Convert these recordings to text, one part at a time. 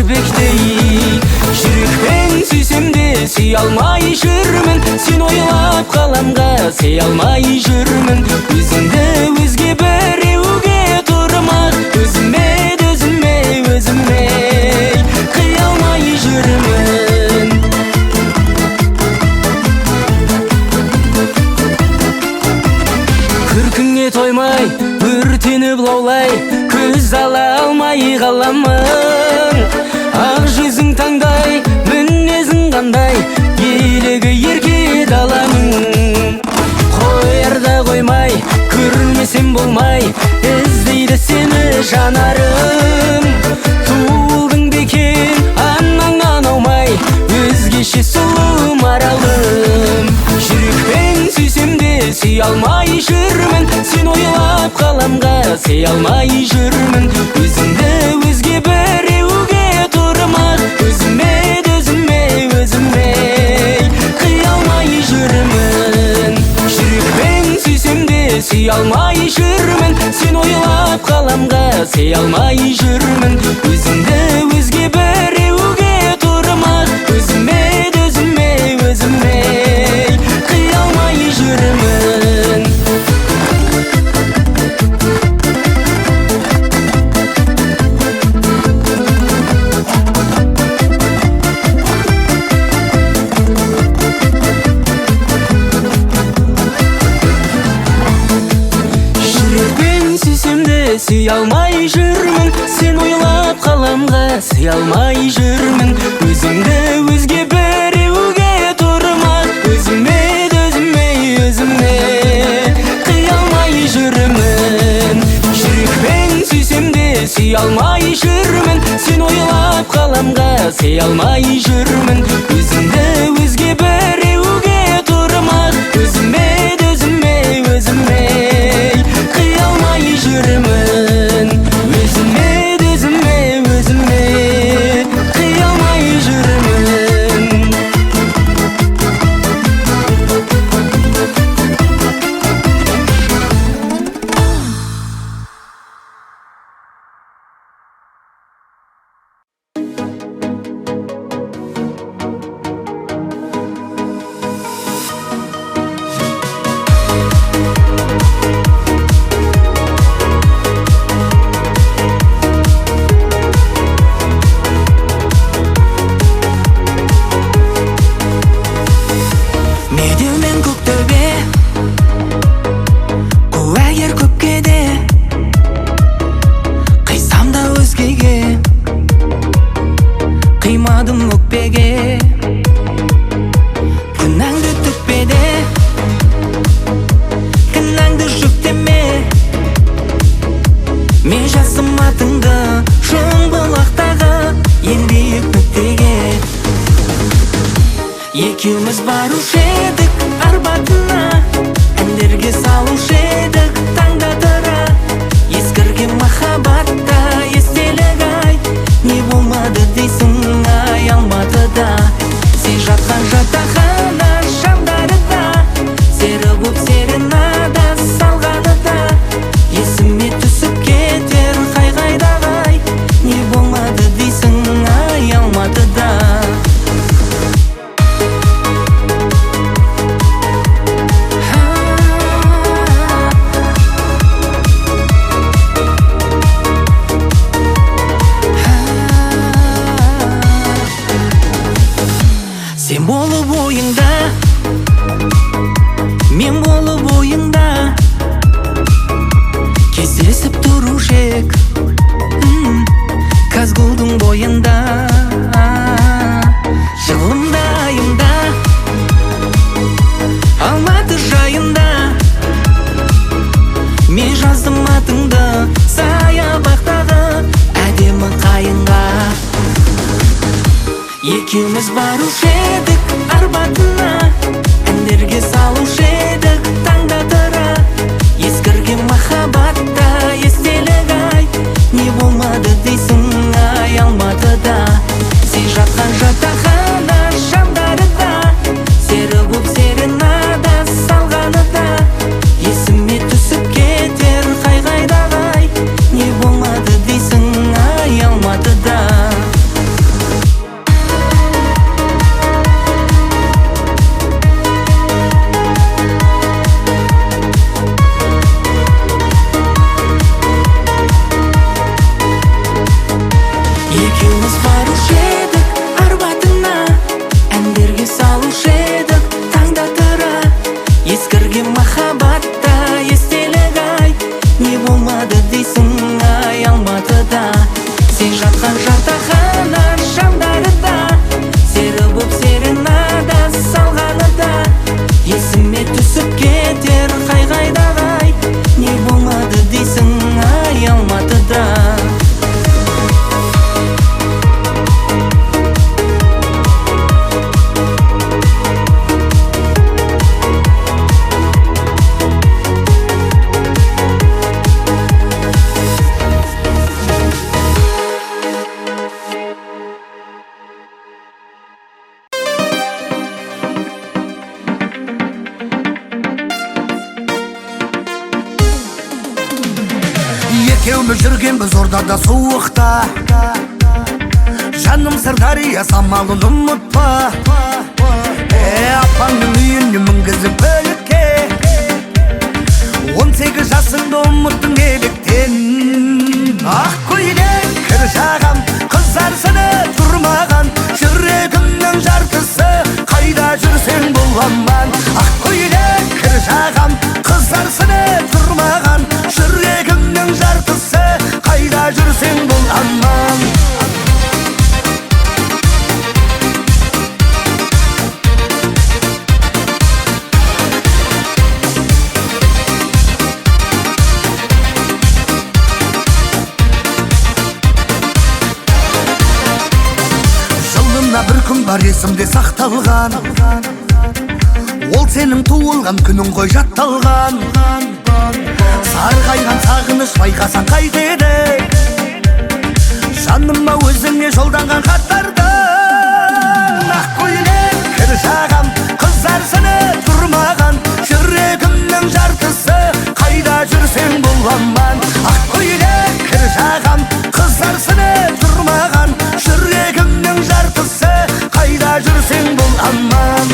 кірпектей. Жүрекпен сүйсем де сүй алмай жүрмін, сен ойлап қаламға сый алмай жүрмін. Өзіңді өзге біреуге тұрмақ, өзіме қия алмай жүрмін. Күркіңе тоймай, өртеніп лаулай, көз ала алмай қаламын. Ақ жүзің таңдай, мінезің қандай, елігі ерке даланың. Қоярда қоймай, көрмесем болмай, іздейді сені жанарым. Туылдың бекен анаңнан аумай, өзгеше сұлу маралым. Жүрекпен сүйсем де сүй алмай жүрмін, сен ойлап қаламға сый алмай жүрмін. Өзіңді өзге біреуге тұрмақ, өзіме қия алмай жүрмін. Жүрекпен сүйсем де сүй алмай жүрмін, сен ойлап қаламға сый алмай жүрмін. Өзіңді өзге біреуге тұрмақ, өзіме қия алмай жүрмін. Жүрекпен сүйсем де сүй алмай жүрмін, сен ойлап қаламға сый алмай жүрмін. Өзіңді өзге біреуге тұрмақ, өзіме қия алмай жүрмін. Жүрекпен сүйсем де сүй алмай жүрмін, сен ойлап қаламға сый алмай жүрмін. Өзіңді өзге біреуге тұрмақ, өзіме қия алмай жүрмін. Өзіме қия алмай жүрмін. Екеуміз барушы едік арбатына, әндерге салушы едік таңда тұра. Ескірген махаббатта естелік ай, не болмады дейсің ай Алматыда. Сен жатқан жатақхана шамдарында, сері боп серенада салғанында, есіме түсіп кетер қай-қайдағай, не болмады дейсің ай Алматыда. Сен болып ойыңда, мен болып ойыңда, кездесіп тұрушы ек Казгулдың бойында. Жылымда айымда, Алматы жайында, мен жаздым атыңды саябақтағы әдемі қайынға. Екеуміз барушы едік арбатына, әндерге салушы едік таңда тұра. Ескірген махаббатта естелік ай, не болмады дейсің ай Алматыда. Сен жатқан жатақхана шамдарында, сері боп серенада салғанында, есіме түсіп кетер қай-қайдағай, не болмады дейсің ай Алматыда. Екеуміз жүргенбіз ордада суықта, жаным Сырдария самалын ұмытпа. Апаңның үйіне мінгізіп бөлікке, 18 жасыңды ұмыттың неліктен. Ақ көйлек кір жағам, қызарсыны тұрмаған, жүрегімнің жартысы, қайда жүрсең бұл аман. Ақ көйлек кір жағам, қызарсыны тұрмаған, жүрегімнің жартысы, қайда жүрсең бұл аман. Бір күн бар есімде сақталған, ол сенің туылған күнің ғой жатталған. Сарғайған сағыныш байқасаң қайтеді, жаныма өзіңе жолданған хаттарды. Ақ көйлек кір жағам, қызарсыны тұрмаған, жүрегімнің жартысы, қайда жүрсең бұл аман. Ақ көйлек кір жағам, қызарсыны тұрмаған, жүрегімнің жартысы, қайда жүрсең бұл аман.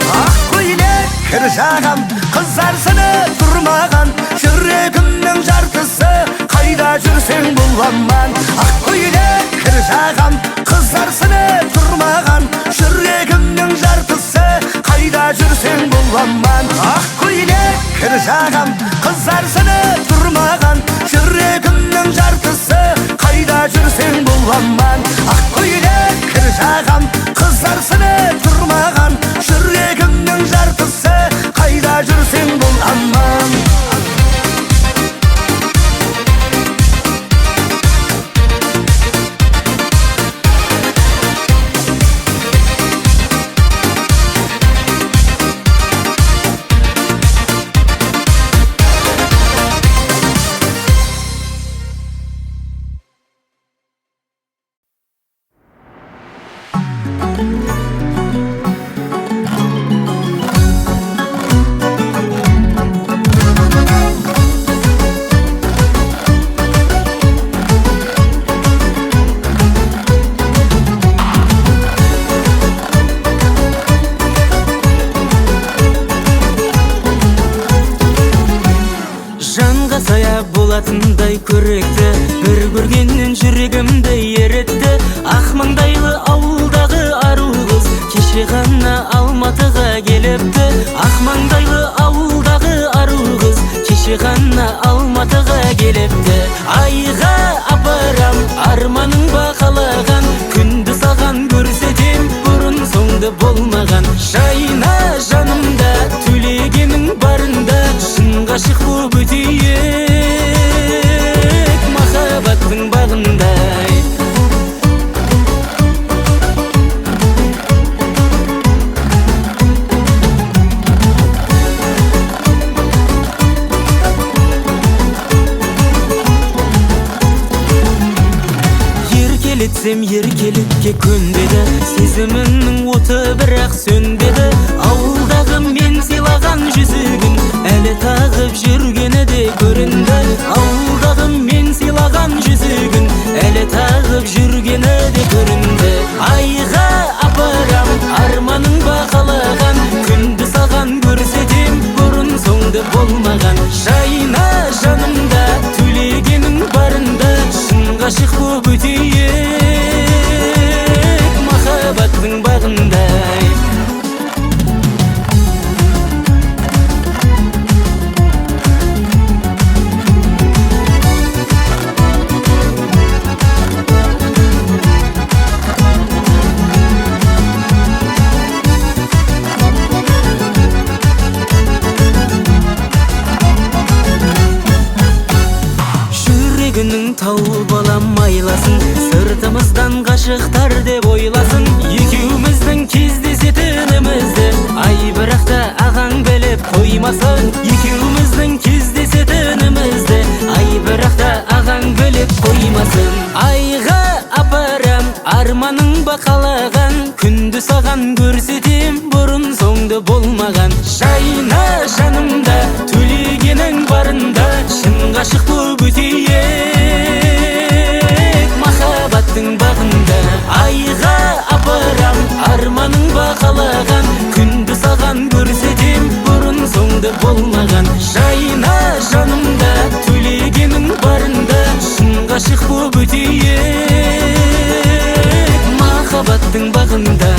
Ақ көйлек кір жағам, қызарсыны тұрмаған, жүрегімнің жартысы, қайда жүрсең бұл аман. Ақ көйлек кір жағам, қызарсыны тұрмаған, жүрегімнің жартысы, қайда жүрсең бұл аман. Ақ көйлек кір жағам, қызарсыны тұрмаған, жүрегімнің жартысы, қайда жүрсең бұл аман. Ақ көйлек кір жағам, қызарсыны тұрмаған, жүрегімнің жартысы, қайда жүрсең бұл аман. болатындай көректі, бір көргеннен жүрегімді еретті. Ақ маңдайлы ауылдағы ару қыз кеше ғана Алматыға келіпті. Ақ маңдайлы ауылдағы ару қыз кеше ғана Алматыға келіпті. Айға апарам арманың бақалаған, күнді саған көрсетем бұрын соңды болмаған. Жайна жанымда төлегенің барында, шын ғашық боп өтейік махаббаттың бағындай. Еркелетсем еркелікке көнбеді, сезімімнің оты бірақ сөнбеді. Ауылдағы мен сыйлаған жүзігін әлі тағып жүргені де көрінді. Ауылдағы мен сыйлаған жүзігін әлі тағып жүргені де көрінді. Айға апарам арманың бақалаған, күнді саған көрсетем бұрын соңды болмаған. Жайна жанымда төлегенің барында, шын ғашық боп өтейік махаббаттың бағындай. Тауып алам айласын, сыртымыздан ғашықтар деп ойласын. Екеуміздің кездесетінімізді ай бірақ та ағаң біліп қоймасын. Екеуміздің кездесетінімізді ай болмасын. Айға апарам арманың бақалаған, күнді саған көрсетем бұрын соңды болмаған. Жайна жанымда төлегенің барында, шын ғашық болып өтейік махаббаттың бағында. Айға апарам арманың бақалаған, күнді саған көрсетем бұрын соңды болмаған. Жайна жанымда төлегенің барында, шын ғашық болып өтейік махаббаттың бағында.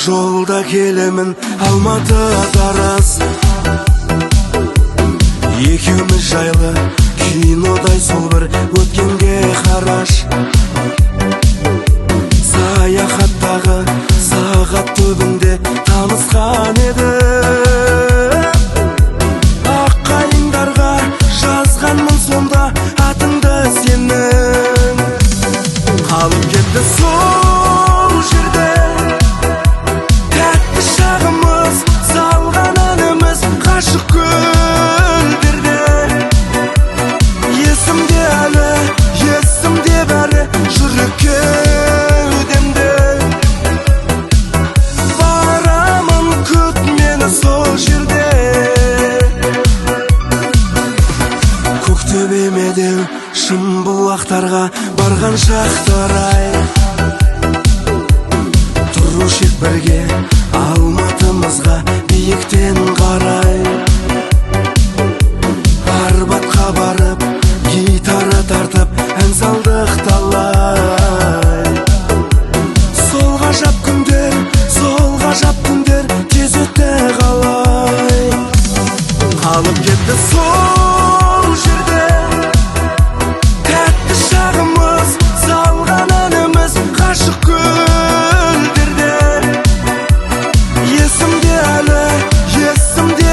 Жолда келемін Алматы Тараз, екеуміз жайлы кинодай сол бір өткенге қараш. Саяхаттағы сағат түбінде танысқан еді. Аққайыңдарға жазғанмын сонда атыңды сенің. Қалып кетті сол жерде ғашық гүлдерде. Есімде әлі, есімде бәрі жүрек кеудемде. Барамын, күт мені сол жерде. Көктөбе медеу шым бұлақтарға барған шақтарай, тұрушек бірге Алматымызға биіктен қарай. Арбатқа барып гитара тартып ән салдық талай. Сол ғажап күндер тез өтті қалай. Қалып кетті сол жерде тәтті шағымыз, салған әніміз ғашық гүлдерде. Есімде әлі, есімде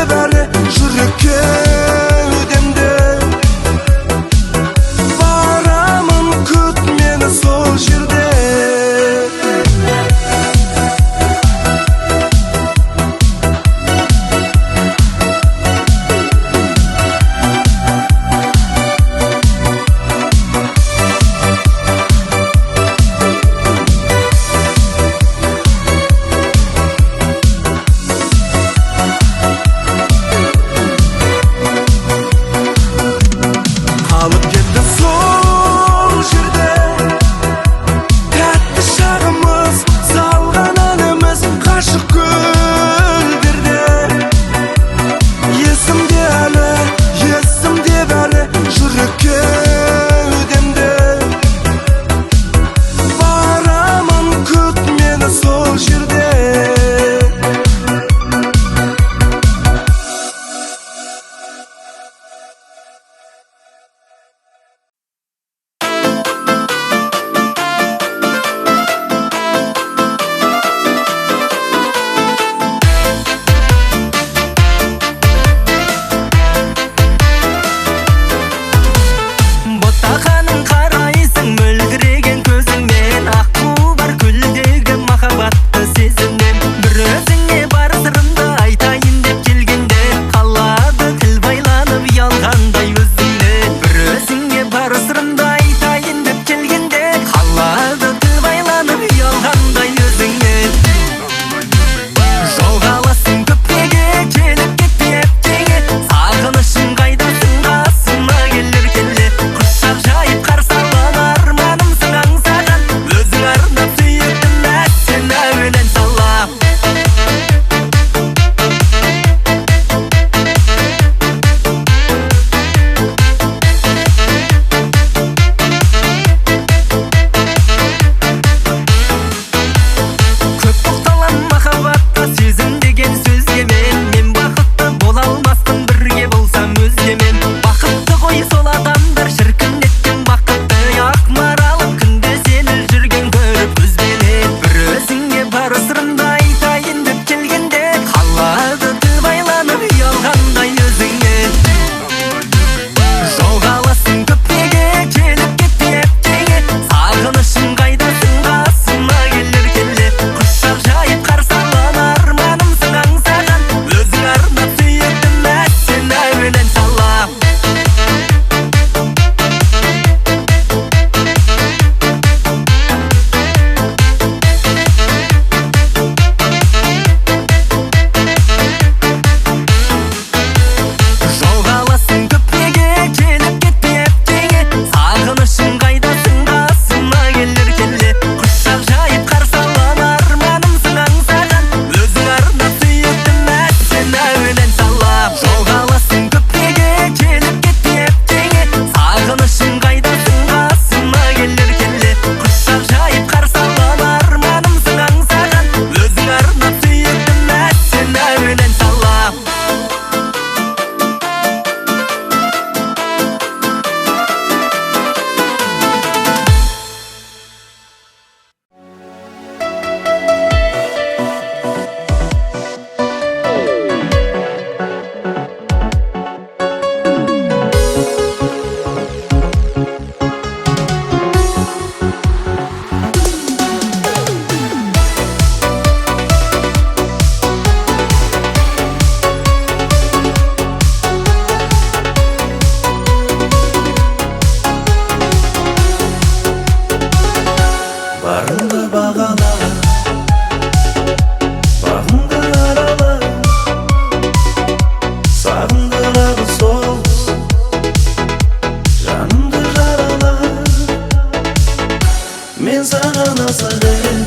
мен саған асық едім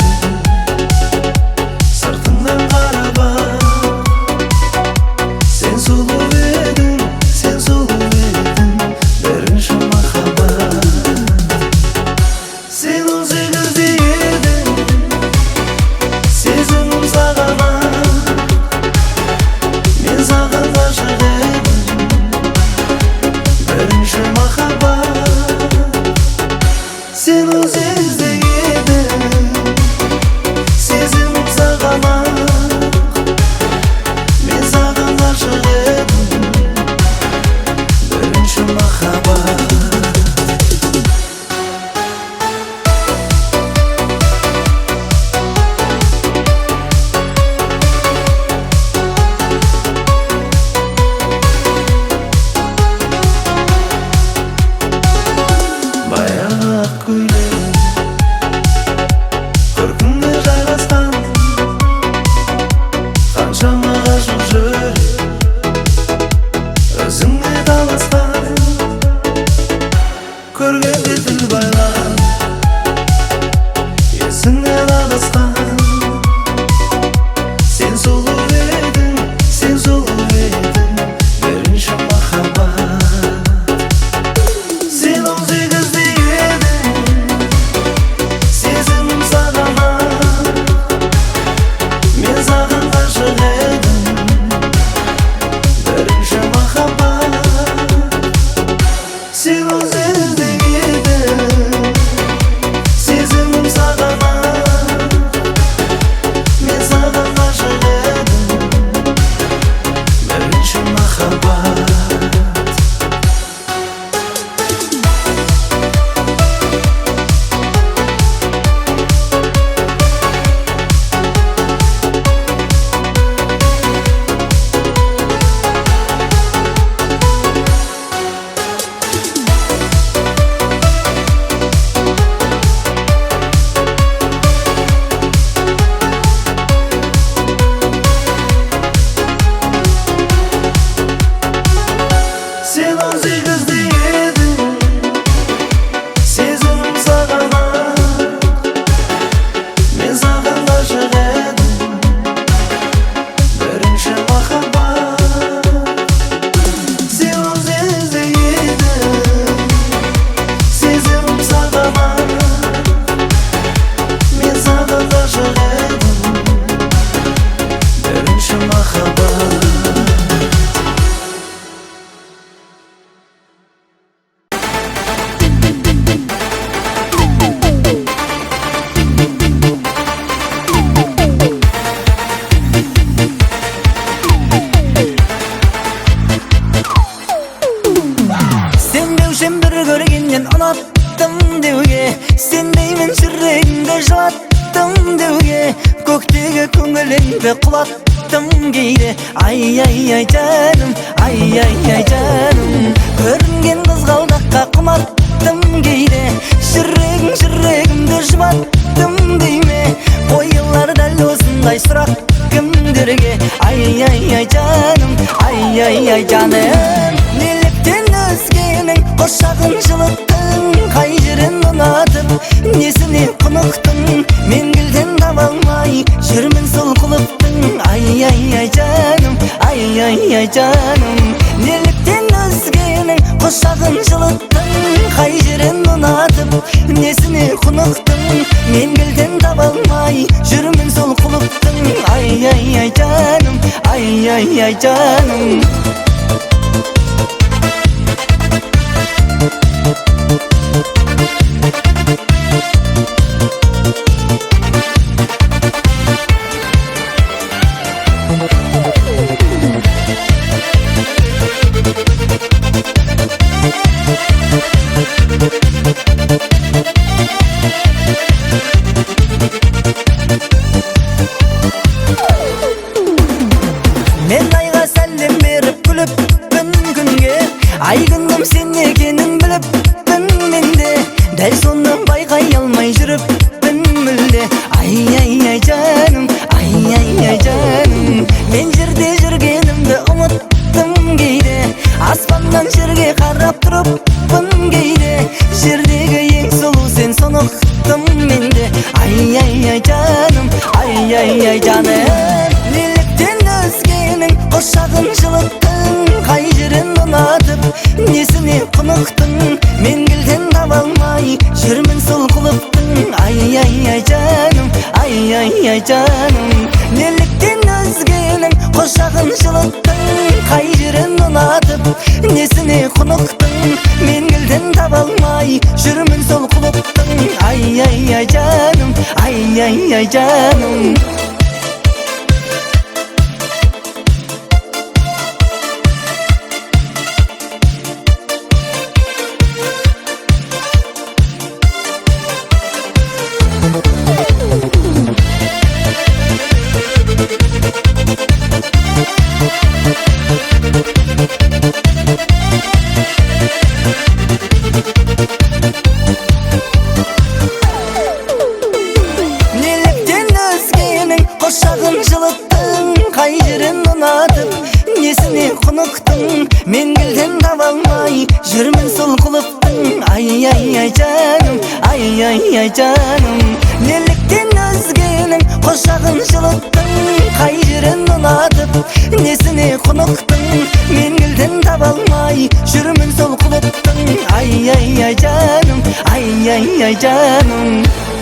сыртыңнан қарап сен сұлу едің бірінші махаббат сен 18-де едің сезімім саған мен саған ғашық едім бірінші махаббат сен 18-де едің сезімім саған мен саған ғашық едім бірінші махаббат баяғы ақ көйлегің көркіңде жайғасқан қаншама ғашық жүрек өзіңе таласқан көргенде тіл байлаған есіңнен адасқан сен сұлу едің бірінші махаббат сен 18-де едің сезімім саған мен саған ғашық едім бірінші махаббат сен 18-де едің сезімім саған мен саған ғашық едім бірінші махаббат сен 18-де едің сезімім саған мен саған ғашық едім бірінші махаббат сен 18-де едің сезімім саған мен саған ғашық едім бірінші махаббат Сен деушен бір көргеннен ұнаттым деуге сенбеймін жүрегімді жылаттым деуге көктегі көңіліңді құлаттым кейде ай жаным көрінген қызғалдаққа құмарттым кейде жүрегімді жұбаттым дейме қойылар дәл осындай сұрақ кімдерге ай жаным неліктен өзгенің құшағын жылыттың қай жерін ұнатып несіне құнықтың мен келден таба алмай жүрмін сол құлықтың ай жаным неліктен өзгенің құшағын жылыттың қай жерін ұнатып несіне құнықтың мен келден таба алмай жүрмін сол құлықтың ай жаным мен айға сәлем беріп күліппін күнге ай күнім сен екенін біліппін менде дәл соны байқай алмай жүріппін мүлде ай жаным мен жерде жүргенімді ұмыттым кейде аспаннан жерге қарап тұрыппын кейде жердегі ең сұлу сен соны ұқтым мен ай жаным неліктен өзгенің құшағын жылыттың қай жерін ұнатып несіне құнықтың мен келден таба алмай жүрмін сол құлыптың ай жаным ай жаным неліктен өзгенің құшағын жылыттың қай жерін ұнатып несіне құнықтың мен келден таба алмай жүрмін сол құлыптың ай жаным ай жаным неліктен өзгенің құшағын жылыттың қай жерін ұнатып несіне құнықтың мен келден таба алмай жүрмін сол құлыптың ай жаным ай жаным неліктен өзгенің құшағын жылыттың қай жерін ұнатып несіне құнықтың мен келден таба алмай жүрмін сол құлыптың ай жаным ай жаным